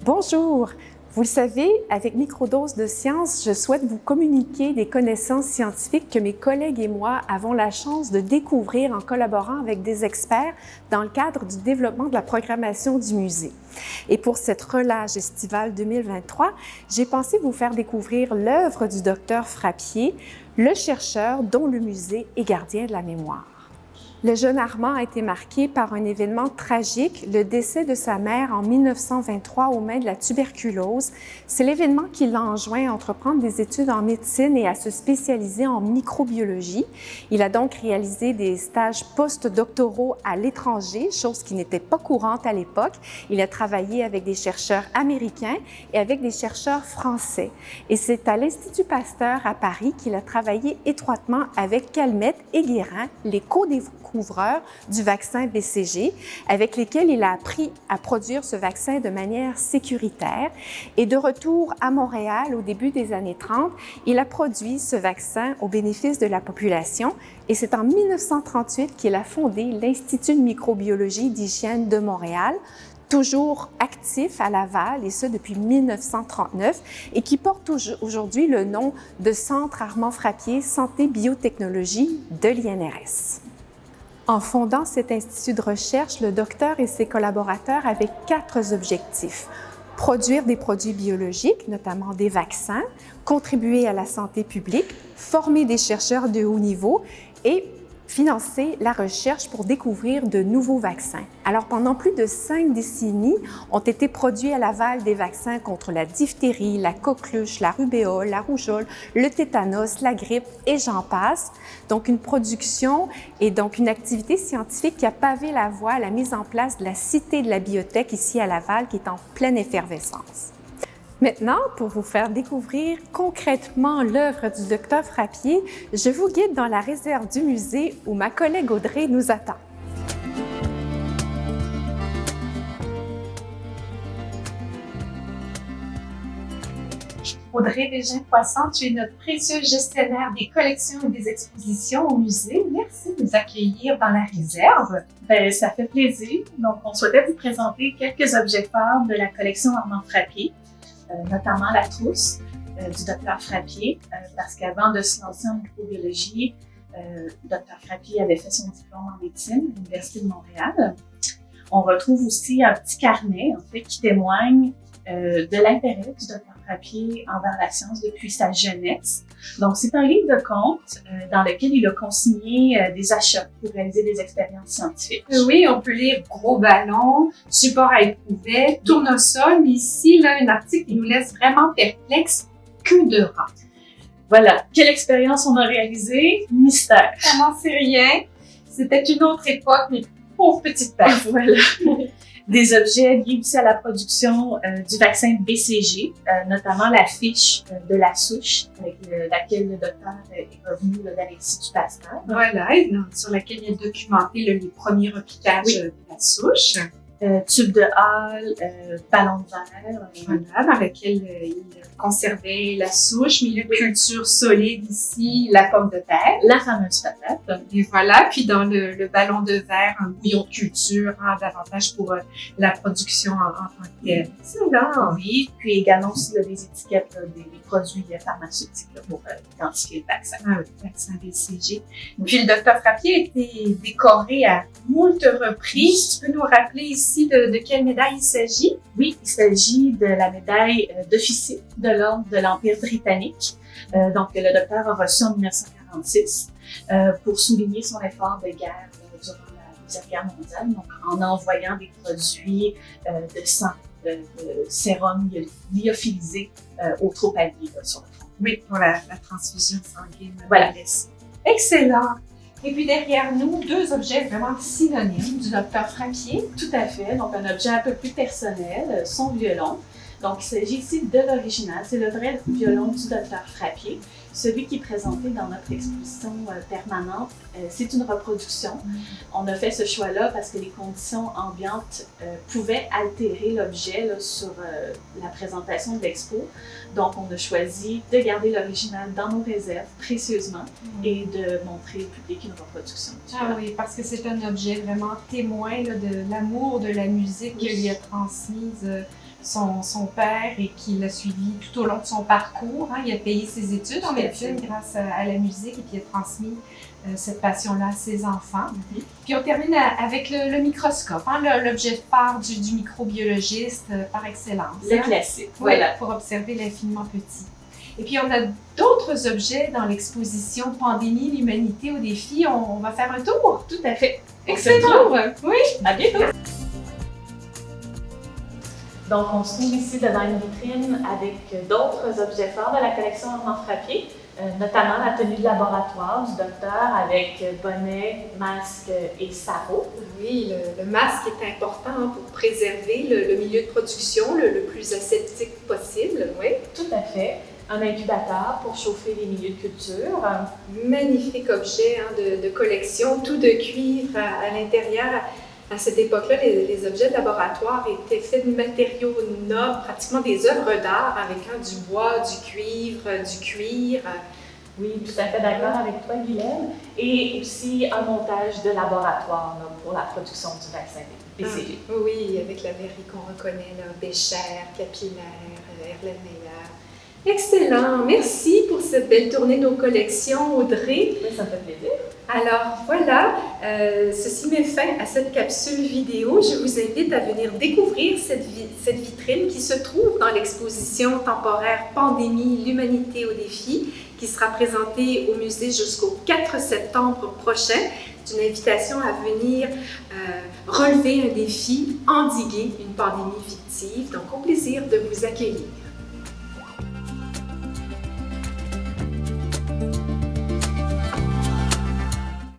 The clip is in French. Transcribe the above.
Bonjour! Vous le savez, avec Microdose de Science, je souhaite vous communiquer des connaissances scientifiques que mes collègues et moi avons la chance de découvrir en collaborant avec des experts dans le cadre du développement de la programmation du musée. Et pour cette relâche estivale 2023, j'ai pensé vous faire découvrir l'œuvre du Dr Frappier, le chercheur dont le musée est gardien de la mémoire. Le jeune Armand a été marqué par un événement tragique, le décès de sa mère en 1923 aux mains de la tuberculose. C'est l'événement qui l'a enjoint à entreprendre des études en médecine et à se spécialiser en microbiologie. Il a donc réalisé des stages post-doctoraux à l'étranger, chose qui n'était pas courante à l'époque. Il a travaillé avec des chercheurs américains et avec des chercheurs français. Et c'est à l'Institut Pasteur à Paris qu'il a travaillé étroitement avec Calmette et Guérin, les co-découvreurs du vaccin BCG, avec lesquels il a appris à produire ce vaccin de manière sécuritaire. Et de retour à Montréal au début des années 30, il a produit ce vaccin au bénéfice de la population. Et c'est en 1938 qu'il a fondé l'Institut de microbiologie d'hygiène de Montréal, toujours actif à Laval, et ce depuis 1939, et qui porte aujourd'hui le nom de Centre Armand Frappier Santé Biotechnologie de l'INRS. En fondant cet institut de recherche, le docteur et ses collaborateurs avaient 4 objectifs. Produire des produits biologiques, notamment des vaccins, contribuer à la santé publique, former des chercheurs de haut niveau et financer la recherche pour découvrir de nouveaux vaccins. Alors, pendant plus de 5 décennies, ont été produits à Laval des vaccins contre la diphtérie, la coqueluche, la rubéole, la rougeole, le tétanos, la grippe et j'en passe. Donc, une production et donc une activité scientifique qui a pavé la voie à la mise en place de la Cité de la biotech ici à Laval, qui est en pleine effervescence. Maintenant, pour vous faire découvrir concrètement l'œuvre du Dr Frappier, je vous guide dans la réserve du musée où ma collègue Audrey nous attend. Audrey Bégin-Poisson, tu es notre précieux gestionnaire des collections et des expositions au musée. Merci de nous accueillir dans la réserve. Ça fait plaisir. Donc, on souhaitait vous présenter quelques objets phares de la collection Armand Frappier, notamment la trousse du Dr Frappier, parce qu'avant de se lancer en microbiologie, Dr Frappier avait fait son diplôme en médecine à l'Université de Montréal. On retrouve aussi un petit carnet, en fait, qui témoigne de l'intérêt du Dr Frappier envers la science depuis sa jeunesse. Donc, c'est un livre de comptes dans lequel il a consigné des achats pour réaliser des expériences scientifiques. Oui, on peut lire gros ballon, support à éprouver, tournesol, mais ici, là, un article qui nous laisse vraiment perplexe. Que de rats! Voilà. Quelle expérience on a réalisée? Mystère. On n'en sait rien. C'était une autre époque, mais pauvre petite bête. Voilà. Des objets liés aussi à la production du vaccin BCG, notamment la fiche de la souche avec laquelle le docteur est revenu dans l'Institut Pasteur. Voilà, et sur laquelle il a documenté les premiers repiquages de la souche. Tube de Hall, ballon de verre. Voilà, dans lequel il conservait la souche, milieu de culture solide ici, la pomme de terre. La fameuse patate. Et voilà, puis dans le ballon de verre, un bouillon de culture, davantage pour la production en tant que telle. Excellent! Oui, puis également aussi des étiquettes des produits pharmaceutiques pour identifier le vaccin. Ah oui, le vaccin BCG. Puis le Dr Frappier a été décoré à moult reprises. Tu peux nous rappeler ici de quelle médaille il s'agit? Oui, il s'agit de la médaille d'officier de l'Ordre de l'Empire britannique. Donc, le docteur a reçu en 1946 pour souligner son effort de guerre durant la Deuxième Guerre mondiale, donc en envoyant des produits de sang, de sérum lyophilisé aux troupes alliées sur le front. Oui, pour la transfusion sanguine. Voilà. Excellent! Et puis derrière nous, 2 objets vraiment synonymes du Dr Frappier. Tout à fait. Donc, un objet un peu plus personnel, son violon. Donc, il s'agit ici de l'original. C'est le vrai violon du Dr Frappier. Celui qui est présenté dans notre exposition permanente, c'est une reproduction. On a fait ce choix-là parce que les conditions ambiantes pouvaient altérer l'objet sur la présentation de l'expo. Donc, on a choisi de garder l'original dans nos réserves précieusement et de montrer au public une reproduction. Ah oui, parce que c'est un objet vraiment témoin là, de l'amour de la musique qu'il lui a transmise son père et qui l'a suivi tout au long de son parcours. Hein. Il a payé ses études en médecine grâce à la musique et puis il a transmis cette passion-là à ses enfants. Puis on termine avec le microscope, hein, l'objet phare du microbiologiste par excellence. Le hein. classique, Oui, voilà. pour observer l'infiniment petit. Et puis on a d'autres objets dans l'exposition Pandémie, l'humanité au défi. On va faire un tour. Tout à fait. Excellent! Oui! À bientôt! Donc, on se trouve ici devant une vitrine avec d'autres objets forts de la collection Armand Frappier, notamment la tenue de laboratoire du docteur avec bonnet, masque et sarrau. Oui, le masque est important hein, pour préserver le milieu de production le plus aseptique possible. Oui. Tout à fait. Un incubateur pour chauffer les milieux de culture. Magnifique objet hein, de collection, tout de cuivre à l'intérieur. À cette époque-là, les objets de laboratoire étaient faits de matériaux nobles, pratiquement des œuvres d'art avec hein, du bois, du cuivre, du cuir. Oui, tout à fait d'accord avec toi, Guylaine. Et aussi un montage de laboratoire là, pour la production du vaccin BCG. Oui, avec la verrerie qu'on reconnaît, là, Béchère, Capillaire, Erlenmeyer. Excellent! Merci pour cette belle tournée de nos collections, Audrey. Oui, ça me fait plaisir. Alors voilà, ceci met fin à cette capsule vidéo. Je vous invite à venir découvrir cette vitrine qui se trouve dans l'exposition temporaire Pandémie, l'humanité au défi, qui sera présentée au musée jusqu'au 4 septembre prochain. C'est une invitation à venir relever un défi, endiguer une pandémie fictive. Donc, au plaisir de vous accueillir.